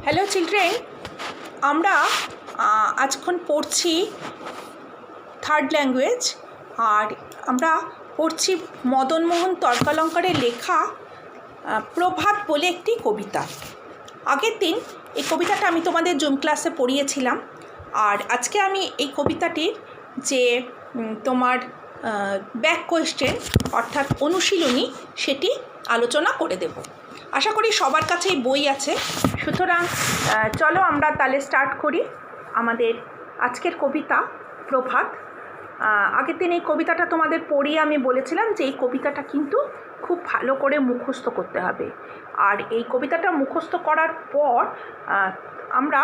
Hello children, আমরা আজক্ষণ পড়ছি third language. আর আমরা পড়ছি মদনমোহন তর্কালঙ্কারের লেখা প্রভাত বলে একটি কবিতা। আগের দিন এই কবিতাটা আমি তোমাদের জুম ক্লাসে পড়িয়েছিলাম, আর আজকে আমি এই কবিতাটির যে তোমার ব্যাক কোয়েশ্চেন অর্থাৎ অনুশীলনী সেটি আলোচনা করে দেব। আশা করি সবার কাছেই বই আছে, সুতরাং চলো আমরা তাহলে স্টার্ট করি আমাদের আজকের কবিতা প্রভাত। আগের দিন এই কবিতাটা তোমাদের পড়িয়ে আমি বলেছিলাম যে এই কবিতাটা কিন্তু খুব ভালো করে মুখস্থ করতে হবে। আর এই কবিতাটা মুখস্থ করার পর আমরা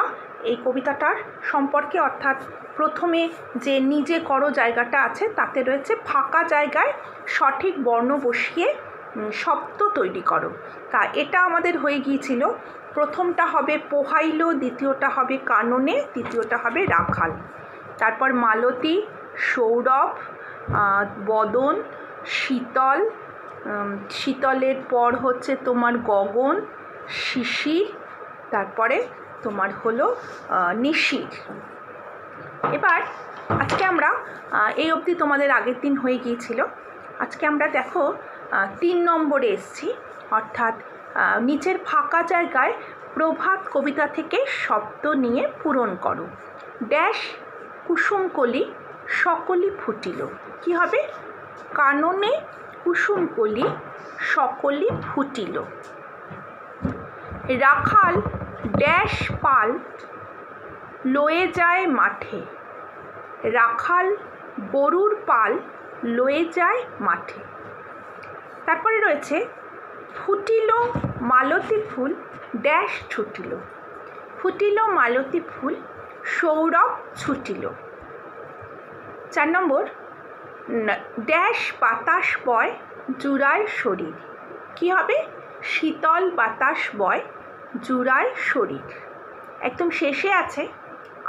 এই কবিতাটার সম্পর্কে অর্থাৎ প্রথমে যে নিজে করো জায়গাটা আছে তাতে রয়েছে ফাঁকা জায়গায় সঠিক বর্ণ বসিয়ে শব্দ তৈরি করো। তা এটা আমাদের হয়ে গিয়েছিল। প্রথমটা হবে পোহাইল, দ্বিতীয়টা হবে কাননে, তৃতীয়টা হবে রাখাল। তারপর মালতী, সৌরভ, বদন, শীতল, শীতলের পর হচ্ছে তোমার গগন, শিশির, তারপরে তোমার হলো নিশির। এবার আজকে আমরা এই অবধি তোমাদের আগের দিন হয়ে গিয়েছিল। আজকে আমরা দেখো 3 নম্বরে এসছি, অর্থাৎ নিচের ফাঁকা জায়গায় প্রভাত কবিতা থেকে শব্দ নিয়ে পূরণ করো। ড্যাশ কুসুমকলি সকলি ফুটিল। কি হবে? কাননে কুসুমকলি সকলি ফুটিল। রাখাল ড্যাশ পাল লয়ে যায় মাঠে। রাখাল গরুর পাল লয়ে যায় মাঠে। তারপরে রয়েছে ফুটিল মালতী ফুল ড্যাশ ছুটিল। ফুটিল মালতী ফুল সৌরভ ছুটিল। 4 নম্বর, ড্যাশ বাতাস বয় জুড়ায় শরীর। কি হবে? শীতল বাতাস বয় জুড়ায় শরীর। একদম শেষে আছে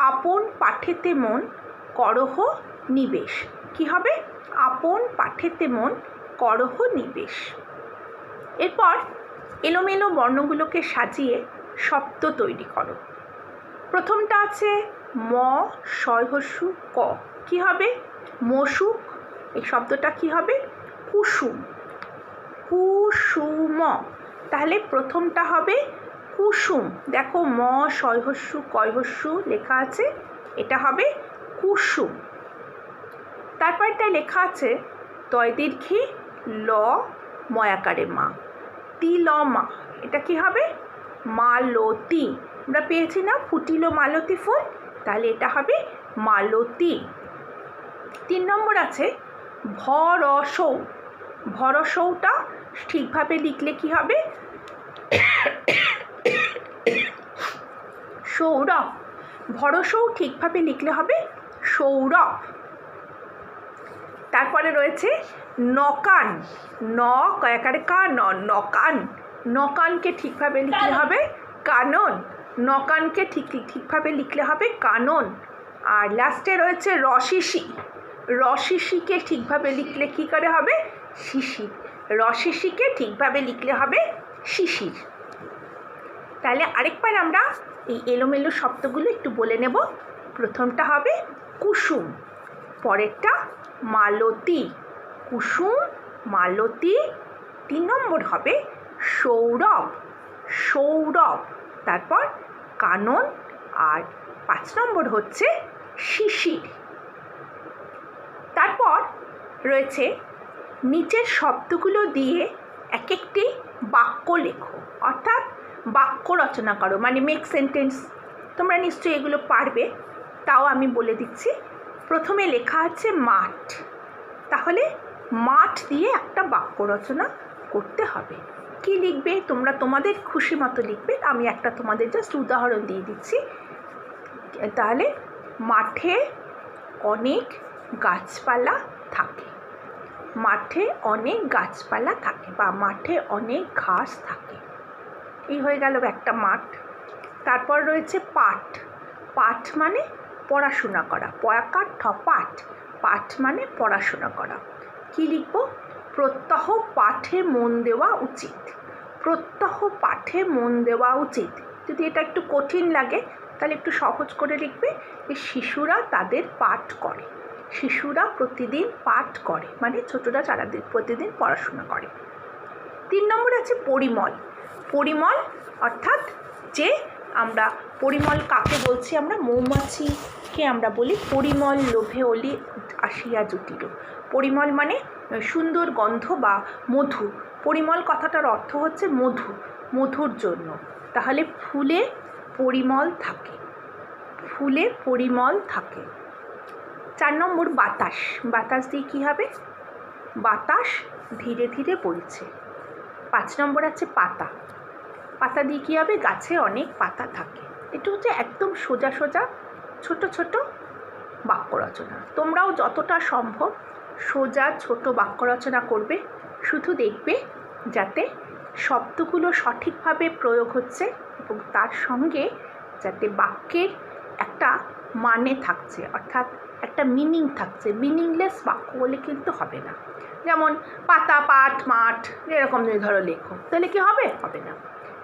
আপন পাঠেতে মন করহ নিবেশ। কি হবে? আপন পাঠেতে মন করহ নিবেশ। এরপর এলোমেলো বর্ণগুলোকে সাজিয়ে শব্দ তৈরি করো। প্রথমটা আছে ম শয়হস্যু ক। কি হবে? মশুক। এই শব্দটা কি হবে? কুসুম। কুসুম। তাহলে প্রথমটা হবে কুসুম। দেখো ম শয়হস্যু কয়হস্যু লেখা আছে, এটা হবে কুসুম। তারপরটায় লেখা আছে তয় দীর্ঘে ল ময়াকারে মা, তি ল মা। এটা কি হবে? মালতী। আমরা পেয়েছি না ফুটিল মালতী ফুল, তাহলে এটা হবে মালতী। 3 নম্বর আছে ভরসৌ। ভরসৌটা ঠিকভাবে লিখলে কি হবে? সৌরভ। ভরসৌ ঠিকভাবে লিখলে হবে সৌরভ। তারপরে রয়েছে নকান। ন কয়াকারে কা ন, নকান। নকানকে ঠিকভাবে লিখলে হবে কানন। নকানকে ঠিকভাবে লিখলে হবে কানন। আর লাস্টে রয়েছে রশিসি। রশিসিকে ঠিকভাবে লিখলে কি করে হবে? শিশির। রশিসিকে ঠিকভাবে লিখলে হবে শিশির। তাহলে আরেকবার আমরা এই এলোমেলো শব্দগুলো একটু বলে নেব। প্রথমটা হবে কুসুম, পরেরটা মালতী, কুসুম মালতী। 3 নম্বর হবে সৌরভ, সৌরভ। তারপর কানন। আর 5 নম্বর হচ্ছে শিশির। তারপর রয়েছে নিচের শব্দগুলো দিয়ে এক একটি বাক্য লেখো, অর্থাৎ বাক্য রচনা করো, মানে মেক সেন্টেন্স। তোমরা নিশ্চয়ই এগুলো পারবে, তাও আমি বলে দিচ্ছি। প্রথমে লেখা আছে মাঠ, তাহলে মাঠ দিয়ে একটা বাক্য রচনা করতে হবে। কি লিখবে তোমরা? তোমাদের খুশি মতো লিখবে। আমি একটা তোমাদের জাস্ট উদাহরণ দিয়ে দিচ্ছি। তাহলে মাঠে অনেক গাছপালা থাকে। মাঠে অনেক গাছপালা থাকে বা মাঠে অনেক ঘাস থাকে। এই হয়ে গেল একটা মাঠ। তারপর রয়েছে পাঠ। পাঠ মানে পড়াশোনা করা। পয়াকার ঠ পাঠ। পাঠ মানে পড়াশোনা করা। কি লিখব? প্রত্যহ পাঠে মন দেওয়া উচিত। প্রত্যহ পাঠে মন দেওয়া উচিত। যদি এটা একটু কঠিন লাগে তাহলে একটু সহজ করে লিখবে যে শিশুরা তাদের পাঠ করে। শিশুরা প্রতিদিন পাঠ করে, মানে ছোটরা সারাদিন প্রতিদিন পড়াশোনা করে। 3 নম্বর আছে পরিমল। পরিমল অর্থাৎ যে আমরা পরিমল কাকে বলছি, আমরা মৌমাছিকে আমরা বলি পরিমল লোভে অলি আসিয়া জুটিল। পরিমল মানে সুন্দর গন্ধ বা মধু। পরিমল কথাটার অর্থ হচ্ছে মধু, মধুর জন্য। তাহলে ফুলে পরিমল থাকে, ফুলে পরিমল থাকে। 4 নম্বর বাতাস। বাতাস দিয়ে কী হবে? বাতাস ধীরে ধীরে বইছে। 5 নম্বর আছে পাতা। পাতা দিয়ে কী হবে? গাছে অনেক পাতা থাকে। এটা হচ্ছে একদম সোজা সোজা ছোট ছোট বাক্য রচনা। তোমরাও যতটা সম্ভব সোজা ছোট বাক্য রচনা করবে, শুধু দেখবে যাতে শব্দগুলো সঠিকভাবে প্রয়োগ হচ্ছে এবং তার সঙ্গে যাতে বাক্যের একটা মানে থাকছে, অর্থাৎ একটা মিনিং থাকছে। মিনিংলেস বাক্য বলে কিন্তু হবে না। যেমন পাতা, পাঠ, মাঠ, এরকম যদি ধরো লেখো, তাহলে কি হবে? হবে না।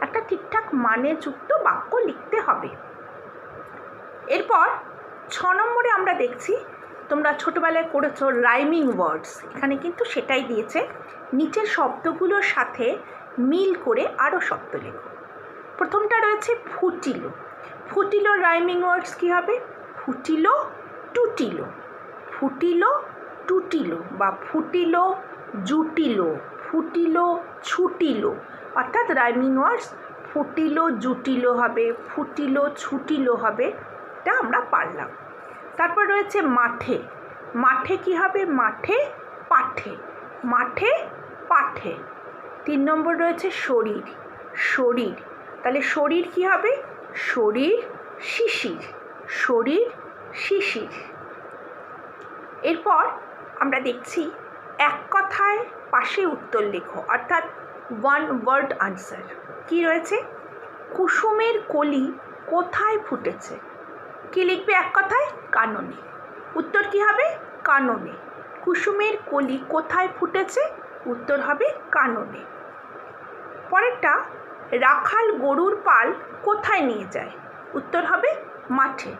একটা ঠিকঠাক মানেযুক্ত বাক্য লিখতে হবে। এরপর 6 নম্বরে আমরা দেখছি, তোমরা ছোটোবেলায় করেছো রাইমিং ওয়ার্ডস। এখানে কিন্তু সেটাই দিয়েছে, নিচের শব্দগুলোর সাথে মিল করে আরও শব্দ লেখো। প্রথমটা রয়েছে ফুটিলো। ফুটিলো রাইমিং ওয়ার্ডস কী হবে? ফুটিলো টুটিলো, ফুটিলো টুটিলো, বা ফুটিলো জুটিলো, ফুটিলো ছুটিলো। অর্থাৎ রাইমিং ওয়ার্ডস ফুটিলো জুটিলো হবে, ফুটিলো ছুটিলো হবে। এটা আমরা পারলাম। তারপর রয়েছে মাঠে। মাঠে কি হবে? মাঠে পাঠে, মাঠে পাঠে। 3 নম্বর রয়েছে শরীর। শরীর, তাহলে শরীর কি হবে? শরীর শিশির, শরীর শিশির। এরপর আমরা দেখছি এক কথায় পাশে উত্তর লেখো, অর্থাৎ 1 ওয়ার্ড আনসার। কি রয়েছে? কুসুমের কলি কোথায় ফুটেছে। কি লিখবে এক কথায়? কাননে। উত্তর কি হবে? কাননে। কুসুমের কলি কোথায় ফুটেছে? উত্তর হবে কাননে। পরেরটা, রাখাল গরুর পাল কোথায় নিয়ে যায়? উত্তর হবে মাঠে।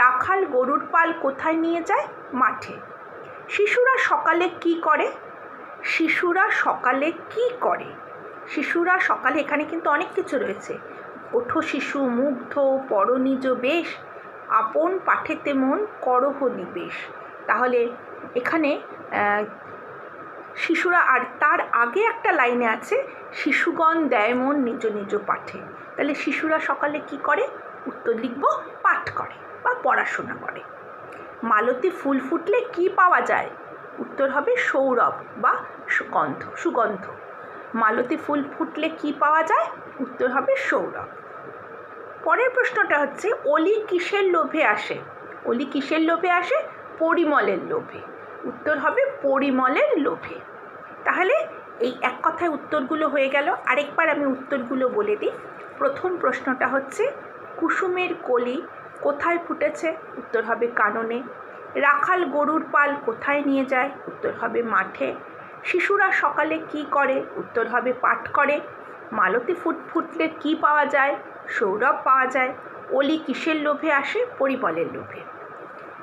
রাখাল গরুর পাল কোথায় নিয়ে যায়? মাঠে। শিশুরা সকালে কি করে? শিশুরা সকালে কি করে? শিশুরা সকালে, এখানে কিন্তু অনেক কিছু রয়েছে। ওঠো শিশু মুগ্ধ পরনিজ বেশ, আপন পাঠেতে মন করহ নিবেশ। তাহলে এখানে শিশুরা, আর তার আগে একটা লাইনে আছে শিশুগণ দেয় মন নিজ নিজ পাঠে। তাহলে শিশুরা সকালে কি করে? উত্তর লিখব পাঠ করে বা পড়াশোনা করে। মালতী ফুল ফুটলে কি পাওয়া যায়? উত্তর হবে সৌরভ বা সুগন্ধ, সুগন্ধ। মালতী ফুল ফুটলে কি পাওয়া যায়? উত্তর হবে সৌরভ। পরের প্রশ্নটা হচ্ছে অলি কিসের লোভে আসে? অলি কিসের লোভে আসে? পরিমলের লোভে। উত্তর হবে পরিমলের লোভে। তাহলে এই এক কথায় উত্তরগুলো হয়ে গেল। আরেকবার আমি উত্তরগুলো বলে দিই। প্রথম প্রশ্নটা হচ্ছে কুসুমের কলি কোথায় ফুটেছে? উত্তর হবে কাননে। রাখাল গরুর পাল কোথায় নিয়ে যায়? উত্তর হবে মাঠে। শিশুরা সকালে কি করে? উত্তর হবে পাঠ করে। মালতী ফুটলে কি পাওয়া যায়? সৌরভ পাওয়া যায়। অলি কিসের লোভে আসে? পরিমলের লোভে।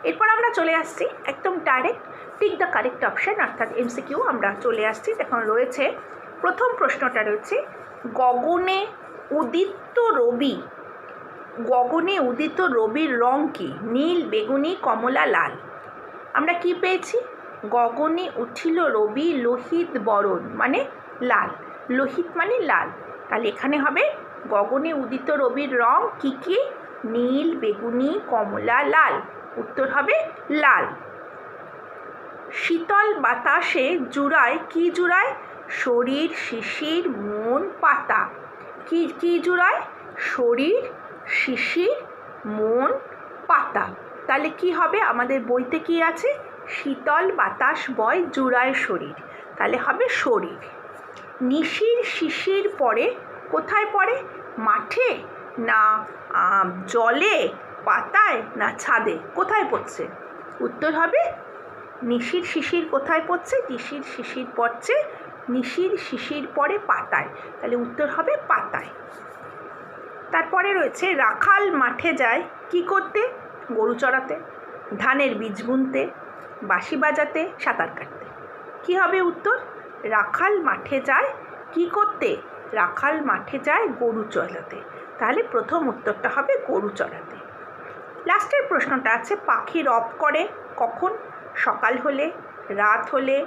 এরপর আমরা চলে আসছি একদম direct tick the correct option, অর্থাৎ এমসিকিউ আমরা চলে আসছি। এখন রয়েছে প্রথম প্রশ্নটা রয়েছে গগনে উদিত রবি। গগনে উদিত রবির রং কি? নীল, বেগুনি, কমলা, লাল। আমরা কি পেয়েছি? গগনে উঠিল রবি লোহিত বরণ, মানে লাল। লোহিত মানে লাল। তাহলে এখানে হবে গগনে উদিত রবির রং কি কি? নীল, বেগুনি, কমলা, লাল। উত্তর হবে লাল। শীতল বাতাসে জুড়ায় কি জুড়ায়? শরীর, শিশির, মন, পাতা। কি কি জুড়ায়? শরীর, শিশির, মন, পাতা। তাহলে কি হবে? আমাদের বইতে কি আছে? শীতল বাতাস বয় জুড়ায় শরীর, তাহলে হবে শরীর। নিশির শিশির পড়ে কোথায় পড়ে? মাঠে না জলে, পাতায় না ছাদে? কোথায় পড়ছে? উত্তর হবে নিশির শিশির কোথায় পড়ছে? নিশির শিশির পড়ছে, নিশির শিশির পড়ে পাতায়, তাহলে উত্তর হবে পাতায়। তারপরে রয়েছে রাখাল মাঠে যায় কি করতে? গরু চড়াতে, ধানের বীজ বুনতে, বাঁশি বাজাতে, সাঁতার কাটতে। কি হবে উত্তর? রাখাল মাঠে যায় কি করতে? রাখাল মাঠে যায় গরু চড়াতে। তাহলে প্রথম উত্তরটা হবে গরু চড়াতে। লাস্টের প্রশ্নটা আছে পাখি রব করে কখন? সকাল হলে, রাত হলে,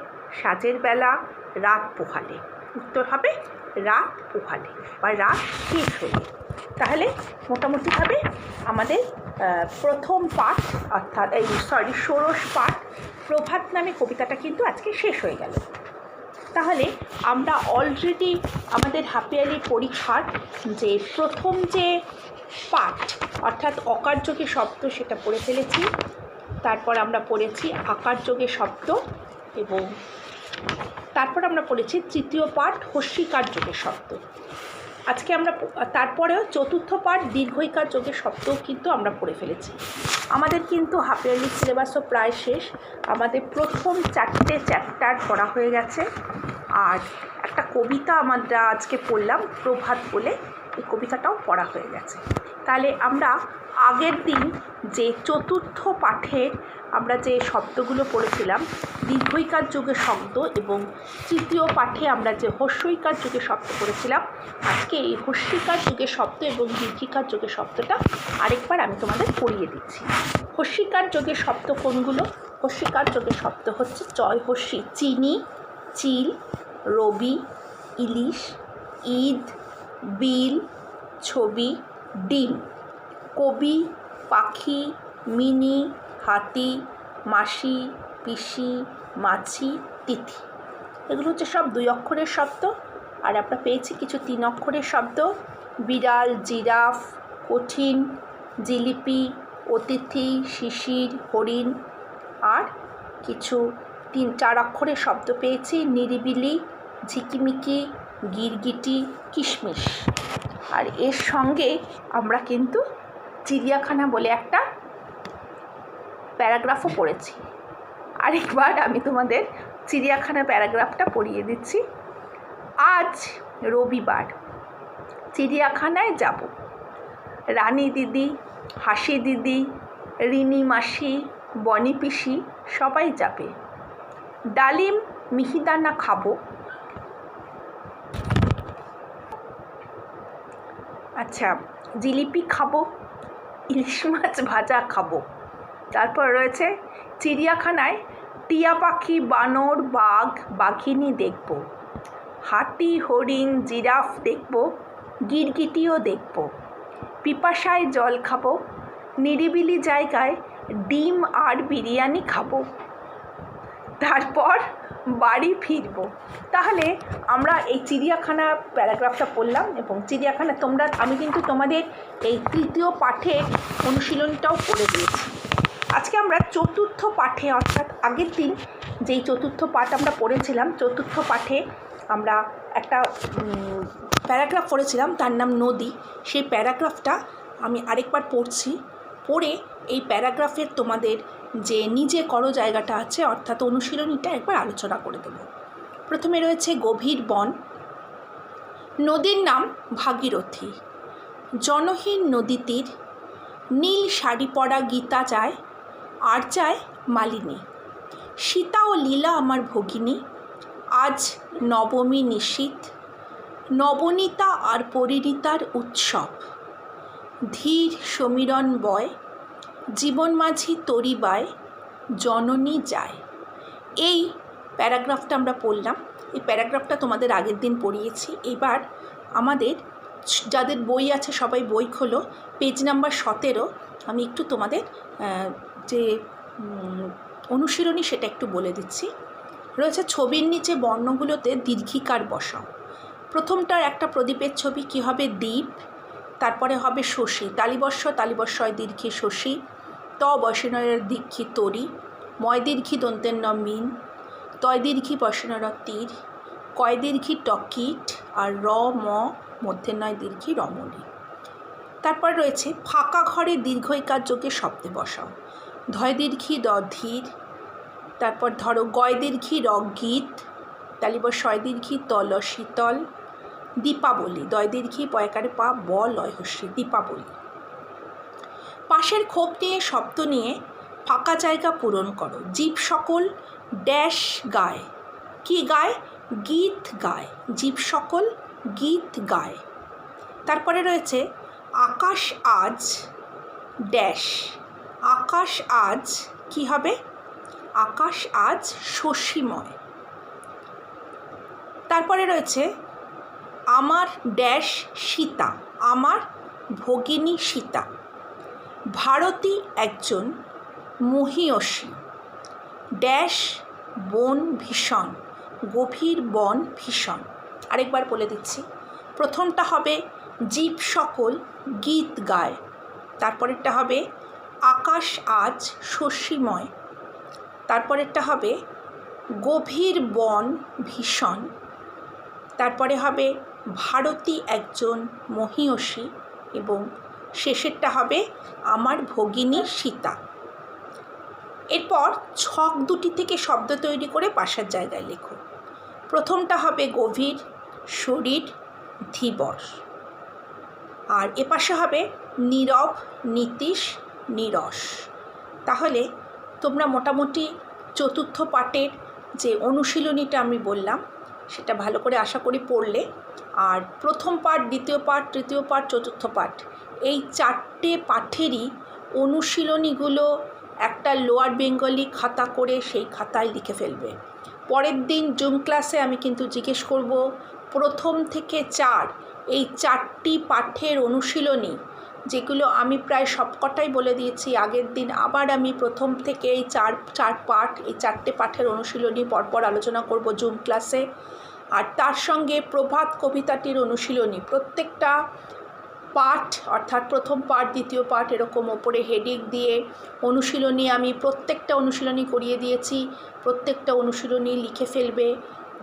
সাঁঝের বেলা, রাত পোহালে। উত্তর হবে রাত পোহালে বা রাত শেষ হলে। তাহলে মোটামুটিভাবে আমাদের প্রথম পাঠ অর্থাৎ ষোড়শ পাঠ প্রভাত নামে কবিতাটা কিন্তু আজকে শেষ হয়ে গেল। তাহলে আমরা অলরেডি আমাদের হাফ ইয়ারলি পরীক্ষার যে প্রথম যে পাঠ অর্থাৎ অকার যোগে শব্দ সেটা পড়ে ফেলেছি। তারপর আমরা পড়েছি আকার যোগে শব্দ এবং তারপর আমরা পড়েছি তৃতীয় পাঠ হস্যিকার যোগে শব্দ। আজকে আমরা তারপরেও চতুর্থ পাঠ দীর্ঘইকার যোগে শব্দও কিন্তু আমরা পড়ে ফেলেছি। আমাদের কিন্তু হাফ ইয়ারলি সিলেবাসও প্রায় শেষ। আমাদের প্রথম 4টে চ্যাপ্টার পড়া হয়ে গেছে আর একটা কবিতা আমরা আজকে পড়লাম প্রভাত বলে, এই কবিতাটাও পড়া হয়ে গেছে। তাহলে আমরা আগের দিন যে চতুর্থ পাঠের আমরা যে শব্দগুলো পড়েছিলাম দীর্ঘইকার যোগে শব্দ এবং তৃতীয় পাঠে আমরা যে হস্যইকার যোগে শব্দ পড়েছিলাম, আজকে এই হস্যিকার যোগে শব্দ এবং দীর্ঘিকার যোগে শব্দটা আরেকবার আমি তোমাদের পড়িয়ে দিচ্ছি। হস্যিকার যোগে শব্দ কোনগুলো? হস্যিকার যোগে শব্দ হচ্ছে চয় হস্যি চিনি, চিল, রবি, ইলিশ, ঈদ, বিল, ছবি, ডিম, কবি, পাখি, মিনি, হাতি, মাসি, পিসি, মাছি, তিথি। এগুলো হচ্ছে সব 2 অক্ষরের শব্দ। আর আমরা পেয়েছি কিছু 3 অক্ষরের শব্দ, বিড়াল, জিরাফ, কঠিন, জিলিপি, অতিথি, শিশির, হরিণ। আর কিছু 3-4 অক্ষরের শব্দ পেয়েছি, নিরিবিলি, ঝিকিমিকি, গিরগিটি, কিশমিশ। আর এর সঙ্গে আমরা কিন্তু চিড়িয়াখানা বলে একটা প্যারাগ্রাফও পড়েছি। আরেকবার আমি তোমাদের চিড়িয়াখানা প্যারাগ্রাফটা পড়িয়ে দিচ্ছি। আজ রবিবার, চিড়িয়াখানায় যাব। রানী দিদি, হাসি দিদি, রিনি মাসি, বনি পিসি সবাই যাবে। ডালিম মিহিদানা খাবো। আচ্ছা, জিলিপি খাবো, ইলিশ মাছ ভাজা খাবো। তারপর রয়েছে চিড়িয়াখানায় টিয়া পাখি, বানর, বাঘ, বাঘিনী দেখব। হাতি, হরিণ, জিরাফ দেখব, গিরগিটিও দেখব। পিপাসায় জল খাবো, নিরিবিলি জায়গায় ডিম আর বিরিয়ানি খাবো। তারপর বাড়ি ফিরব। তাহলে আমরা এই চিড়িয়াখানা প্যারাগ্রাফটা পড়লাম এবং চিড়িয়াখানা আমি কিন্তু তোমাদের এই তৃতীয় পাঠে অনুশীলনটাও করে দিয়েছি। আজকে আমরা চতুর্থ পাঠে অর্থাৎ আগের দিন যেই চতুর্থ পাঠ আমরা পড়েছিলাম, চতুর্থ পাঠে আমরা একটা প্যারাগ্রাফ পড়েছিলাম তার নাম নদী। সেই প্যারাগ্রাফটা আমি আরেকবার পড়ছি, পড়ে এই প্যারাগ্রাফের তোমাদের যে নিজে করো জায়গাটা আছে অর্থাৎ অনুশীলনীটা একবার আলোচনা করে দেব। প্রথমে রয়েছে গভীর বন। নদীর নাম ভাগীরথী। জনহীন নদী তীর, নীল শাড়ি পরা গীতা যায় আর যায় মালিনী। সীতা ও লীলা আমার ভগিনী, আজ নবমী নিশীথ। নবনীতা আর পরিণীতার উৎসব, ধীর সমীরণ বয়। জীবন মাঝি তরি বায়, জননী যায়। এই প্যারাগ্রাফটা আমরা পড়লাম। এই প্যারাগ্রাফটা তোমাদের আগের দিন পড়িয়েছি। এবার আমাদের যাদের বই আছে সবাই বই খোলো, পেজ নাম্বার 17। আমি একটু তোমাদের যে অনুশীলনী সেটা একটু বলে দিচ্ছি। রয়েছে ছবির নিচে বর্ণগুলোতে দীর্ঘিকার বসাও। প্রথমটার একটা প্রদীপের ছবি, কী হবে? দ্বীপ। তারপরে হবে শশী, তালিবস্যয় দীর্ঘি শশী, ত বসনয়ের দীর্ঘি তরি, ময় দীর্ঘি দন্তের ন মিন, তয় দীর্ঘি বসনর তীর, কয় দীর্ঘি টকিট আর র ম মধ্যে নয় দীর্ঘি রমণী। তারপর রয়েছে ফাঁকা ঘরে দীর্ঘইকার যোগে শব্দে বসাও। ধয় দীর্ঘি দ ধীর। তারপর ধরো গয় দীর্ঘি র গীত, তালিবস্যয় দীর্ঘি তল শীতল, দীপাবলি, দয় দীর্ঘী পয়কারে পা ব লয় হস্যি, দীপাবলি। পাশের ক্ষোভ নিয়ে শব্দ নিয়ে ফাঁকা জায়গা পূরণ করো। জীব সকল ড্যাশ গায়, কি গায়? গীত গায়। জীব সকল গীত গায়। তারপরে রয়েছে আকাশ আজ ড্যাশ, আকাশ আজ কি হবে? আকাশ আজ শশীময়। তারপরে রয়েছে আমার ড্যাশ সীতা, আমার ভগিনী সীতা। ভারতী একজন মহীয়সী, ড্যাশ বন ভীষণ, গভীর বন ভীষণ। আরেকবার বলে দিচ্ছি, প্রথমটা হবে জীব সকল গীত গায়, তারপরেরটা হবে আকাশ আজ শশীময়, তারপরেরটা হবে গভীর বন ভীষণ, তারপরে হবে ভারতী একজন মহীয়সী এবং শেষেরটা হবে আমার ভগিনী সীতা। এরপর ছক দুটি থেকে শব্দ তৈরি করে পাশের জায়গায় লেখো। প্রথমটা হবে গভীর, শরীর, ধীবর, আর এপাশে হবে নীরব, নীতিশ, নীরস। তাহলে তোমরা মোটামুটি চতুর্থ পাঠের যে অনুশীলনীটা আমি বললাম সেটা ভালো করে আশা করি পড়লে। আর প্রথম পাঠ, দ্বিতীয় পাঠ, তৃতীয় পাঠ, চতুর্থ পাঠ, এই 4টে পাঠেরই অনুশীলনীগুলো একটা লোয়ার বেঙ্গলি খাতা করে সেই খাতায় লিখে ফেলবে। পরের দিন জুম ক্লাসে আমি কিন্তু জিজ্ঞেস করব প্রথম থেকে 4 এই 4টি পাঠের অনুশীলনী, যেগুলো আমি প্রায় সবকটাই বলে দিয়েছি আগের দিন। আবার আমি প্রথম থেকে এই চার পাঠ, এই 4টে পাঠের অনুশীলনী পরপর আলোচনা করব জুম ক্লাসে। আর তার সঙ্গে প্রভাত কবিতাটির অনুশীলনী, প্রত্যেকটা পাঠ অর্থাৎ প্রথম পাঠ, দ্বিতীয় পাঠ এরকম ওপরে হেডিং দিয়ে অনুশীলনী আমি প্রত্যেকটা অনুশীলনী করিয়ে দিয়েছি। প্রত্যেকটা অনুশীলনী লিখে ফেলবে,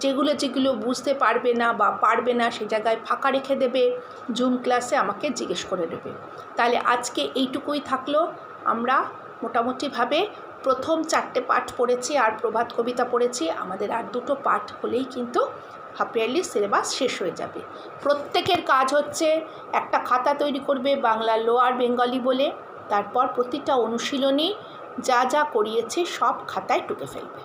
যেগুলো যেগুলো বুঝতে পারবে না বা পারবে না সে জায়গায় ফাঁকা রেখে দেবে, জুম ক্লাসে আমাকে জিজ্ঞেস করে নেবে। তাহলে আজকে এইটুকুই থাকলো। আমরা মোটামুটিভাবে প্রথম 4টে পাঠ পড়েছি আর প্রভাত কবিতা পড়েছি। আমাদের আর 2টো পাঠ হলেই কিন্তু হাফ ইয়ারলি সিলেবাস শেষ হয়ে যাবে। প্রত্যেকের কাজ হচ্ছে একটা খাতা তৈরি করবে বাংলা লোয়ার বেঙ্গলি বলে, তারপর প্রতিটা অনুশীলনী যা যা করিয়েছে সব খাতায় টুকে ফেলবে।